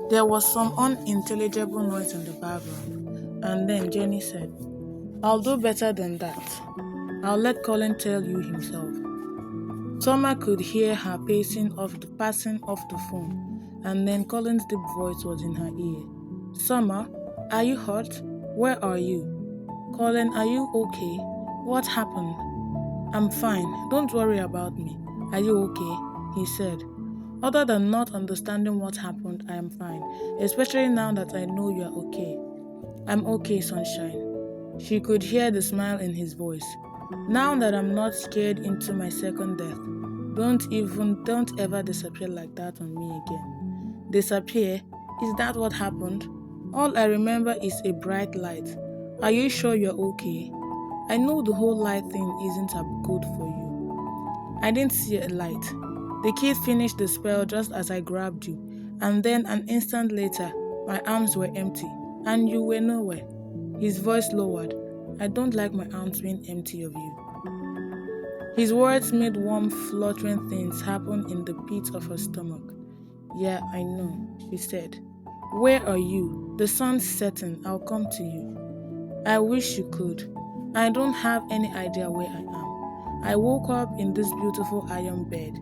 There was some unintelligible noise in the background, and then Jenny said, I'll do better than that. I'll let Colin tell you himself. Summer could hear her passing off the phone, and then Colin's deep voice was in her ear. Summer, are you hurt? Where are you? Colin, are you okay? What happened? I'm fine. Don't worry about me. Are you okay? He said. Other than not understanding what happened, I am fine, especially now that I know you are okay. I'm okay, sunshine. She could hear the smile in his voice. Now that I'm not scared into my second death, don't ever disappear like that on me again. Disappear? Is that what happened? All I remember is a bright light. Are you sure you're okay? I know the whole light thing isn't good for you. I didn't see a light. The kid finished the spell just as I grabbed you, and then an instant later, my arms were empty, and you were nowhere. His voice lowered. I don't like my arms being empty of you. His words made warm, fluttering things happen in the pit of her stomach. Yeah, I know, she said. Where are you? The sun's setting. I'll come to you. I wish you could. I don't have any idea where I am. I woke up in this beautiful iron bed,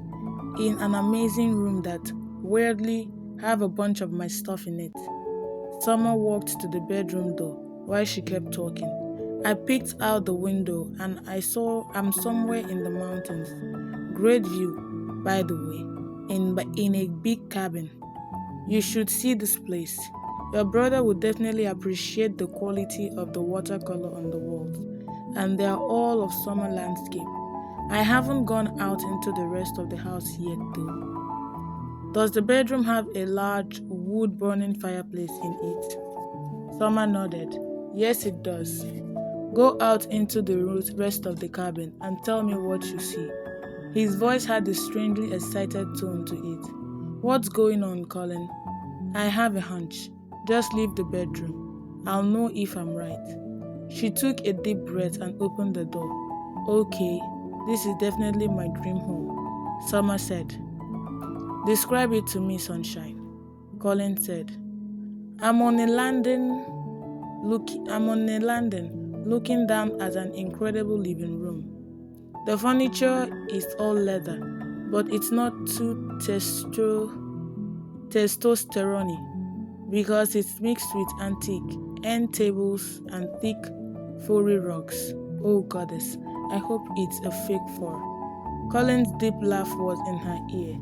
in an amazing room that, weirdly, have a bunch of my stuff in it. Summer walked to the bedroom door while she kept talking. I peeked out the window and I saw I'm somewhere in the mountains. Great view, by the way, in a big cabin. You should see this place. Your brother would definitely appreciate the quality of the watercolor on the walls, and they are all of summer landscape. I haven't gone out into the rest of the house yet though. Does the bedroom have a large wood-burning fireplace in it? Summer nodded. Yes, it does. Go out into the rest of the cabin and tell me what you see. His voice had a strangely excited tone to it. What's going on, Colin? I have a hunch. Just leave the bedroom. I'll know if I'm right. She took a deep breath and opened the door. Okay, this is definitely my dream home, Summer said. Describe it to me, sunshine, Colin said. I'm on a landing looking down at an incredible living room. The furniture is all leather, but it's not too testosterone because it's mixed with antique end tables and thick, furry rugs. Oh goddess, I hope it's a fake fur. Colin's deep laugh was in her ear.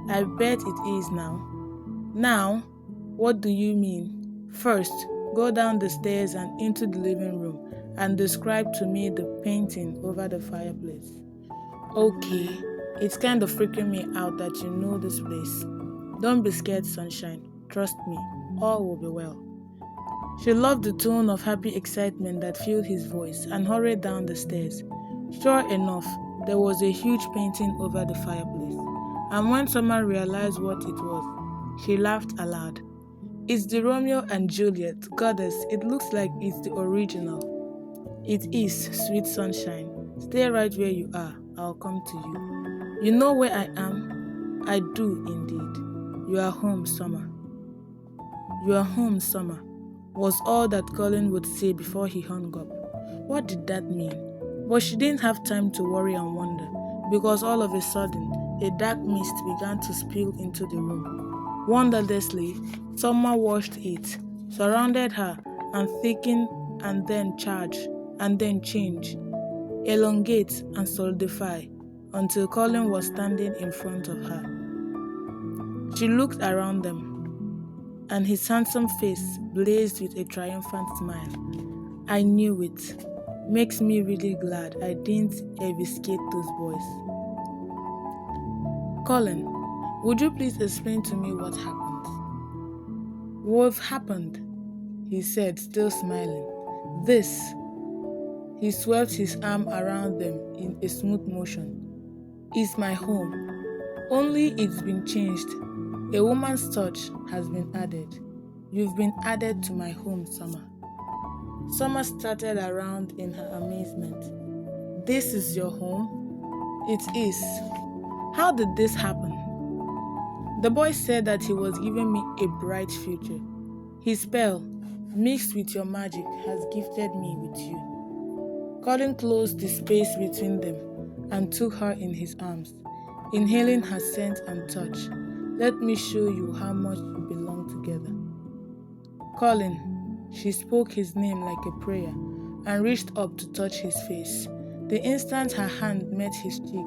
I bet it is now. Now? What do you mean? First, go down the stairs and into the living room and describe to me the painting over the fireplace. Okay, it's kind of freaking me out that you know this place. Don't be scared, sunshine. Trust me, all will be well. She loved the tone of happy excitement that filled his voice and hurried down the stairs. Sure enough, there was a huge painting over the fireplace, and when Summer realized what it was, she laughed aloud. It's the Romeo and Juliet, goddess, it looks like it's the original. It is, sweet sunshine. Stay right where you are, I'll come to you. You know where I am? I do indeed. You are home, Summer. You are home, Summer, was all that Colin would say before he hung up. What did that mean? But she didn't have time to worry and wonder, because all of a sudden, a dark mist began to spill into the room. Wonderlessly, Summer watched it, surrounded her, and thicken, and then charge, and then change, elongate and solidify, until Colin was standing in front of her. She looked around them, and his handsome face blazed with a triumphant smile. I knew it. Makes me really glad I didn't eviscerate those boys. Colin, would you please explain to me what happened? What happened? He said, still smiling. This. He swept his arm around them in a smooth motion. Is my home. Only it's been changed. A woman's touch has been added. You've been added to my home, Summer. Summer started around in her amazement. This is your home? It is. How did this happen? The boy said that he was giving me a bright future. His spell, mixed with your magic, has gifted me with you. Colin closed the space between them and took her in his arms, inhaling her scent and touch. Let me show you how much you belong together. Colin, she spoke his name like a prayer and reached up to touch his face. The instant her hand met his cheek,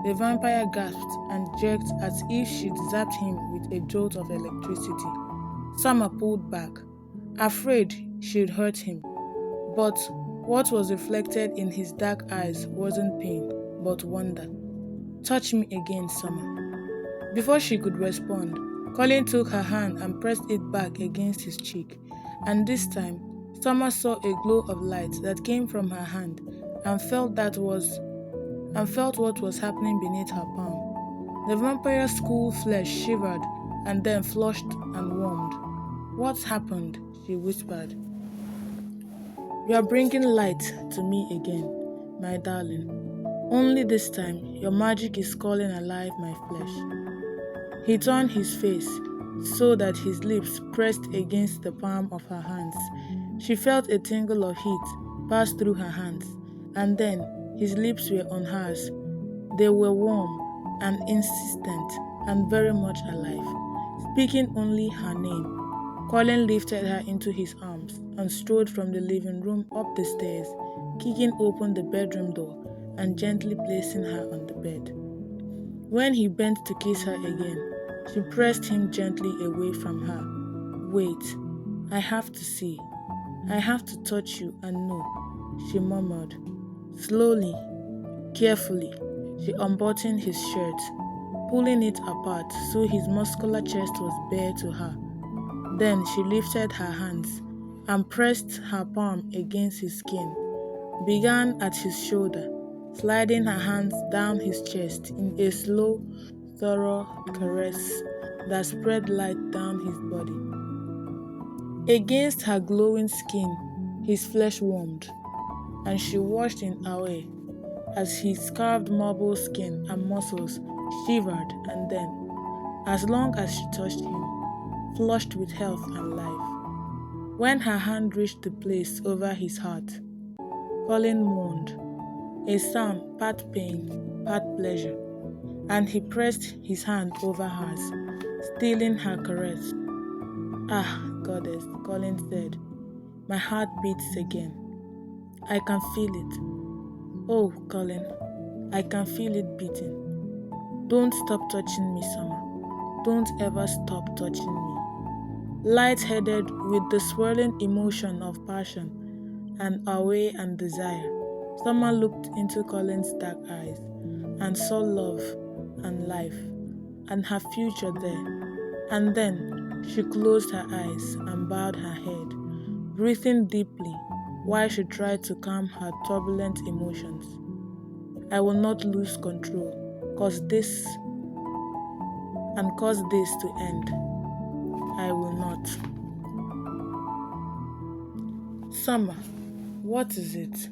the vampire gasped and jerked as if she'd zapped him with a jolt of electricity. Summer pulled back, afraid she'd hurt him, but what was reflected in his dark eyes wasn't pain, but wonder. Touch me again, Summer. Before she could respond, Colin took her hand and pressed it back against his cheek, and this time, Summer saw a glow of light that came from her hand and felt what was happening beneath her palm. The vampire's cool flesh shivered and then flushed and warmed. What's happened? She whispered. You are bringing light to me again, my darling. Only this time, your magic is calling alive my flesh. He turned his face so that his lips pressed against the palm of her hands. She felt a tingle of heat pass through her hands, and then his lips were on hers. They were warm and insistent and very much alive, speaking only her name. Colin lifted her into his arms and strode from the living room up the stairs, kicking open the bedroom door and gently placing her on the bed. When he bent to kiss her again, she pressed him gently away from her. Wait, I have to see. I have to touch you and know, she murmured. Slowly, carefully, she unbuttoned his shirt, pulling it apart so his muscular chest was bare to her. Then she lifted her hands and pressed her palm against his skin, began at his shoulder, sliding her hands down his chest in a slow, thorough caress that spread light down his body. Against her glowing skin, his flesh warmed, and she watched in awe as his carved marble skin and muscles shivered and then, as long as she touched him, flushed with health and life. When her hand reached the place over his heart, Colin moaned, a sound part pain, part pleasure, and he pressed his hand over hers, stealing her caress. Ah, goddess, Colin said, my heart beats again. I can feel it. Oh, Colin, I can feel it beating. Don't stop touching me, Summer. Don't ever stop touching me. Light-headed with the swirling emotion of passion and awe and desire, Summer looked into Colin's dark eyes and saw love and life and her future there. And then she closed her eyes and bowed her head, breathing deeply while she tried to calm her turbulent emotions. I will not lose control, cause this to end. I will not. Summer, what is it?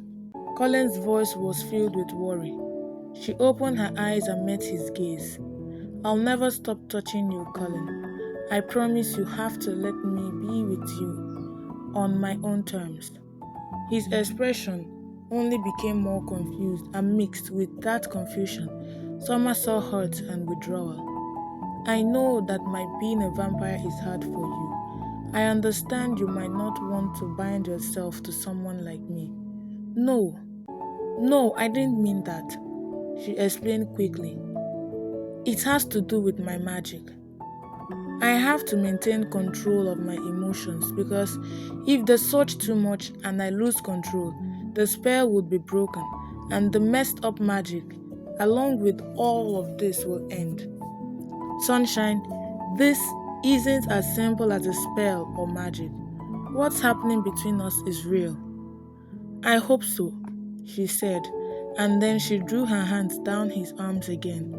Colin's voice was filled with worry. She opened her eyes and met his gaze. I'll never stop touching you, Colin. I promise you have to let me be with you on my own terms. His expression only became more confused, and mixed with that confusion, Summer saw hurt and withdrawal. I know that my being a vampire is hard for you. I understand you might not want to bind yourself to someone like me. No, I didn't mean that, she explained quickly. It has to do with my magic. I have to maintain control of my emotions because if they surge too much and I lose control, the spell would be broken and the messed up magic, along with all of this, will end. Sunshine, this isn't as simple as a spell or magic. What's happening between us is real. I hope so, she said, and then she drew her hands down his arms again,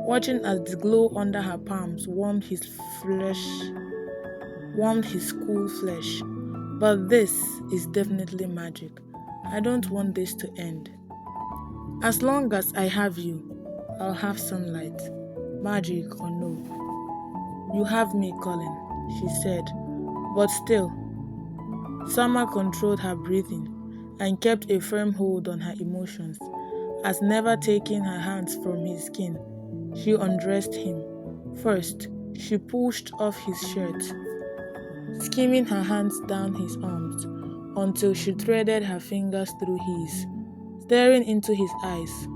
watching as the glow under her palms warmed his cool flesh. But this is definitely magic. I don't want this to end. As long as I have you, I'll have sunlight, magic or no. You have me, Colin, she said, but still, Summer controlled her breathing and kept a firm hold on her emotions, as never taking her hands from his skin. She undressed him. First, she pushed off his shirt, skimming her hands down his arms until she threaded her fingers through his, staring into his eyes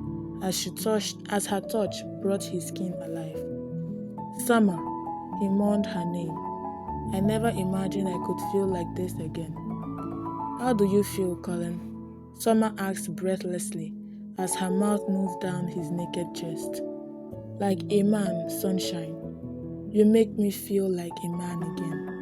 as her touch brought his skin alive. Summer, he mourned her name. I never imagined I could feel like this again. How do you feel, Colin? Summer asked breathlessly as her mouth moved down his naked chest. Like a man, sunshine. You make me feel like a man again.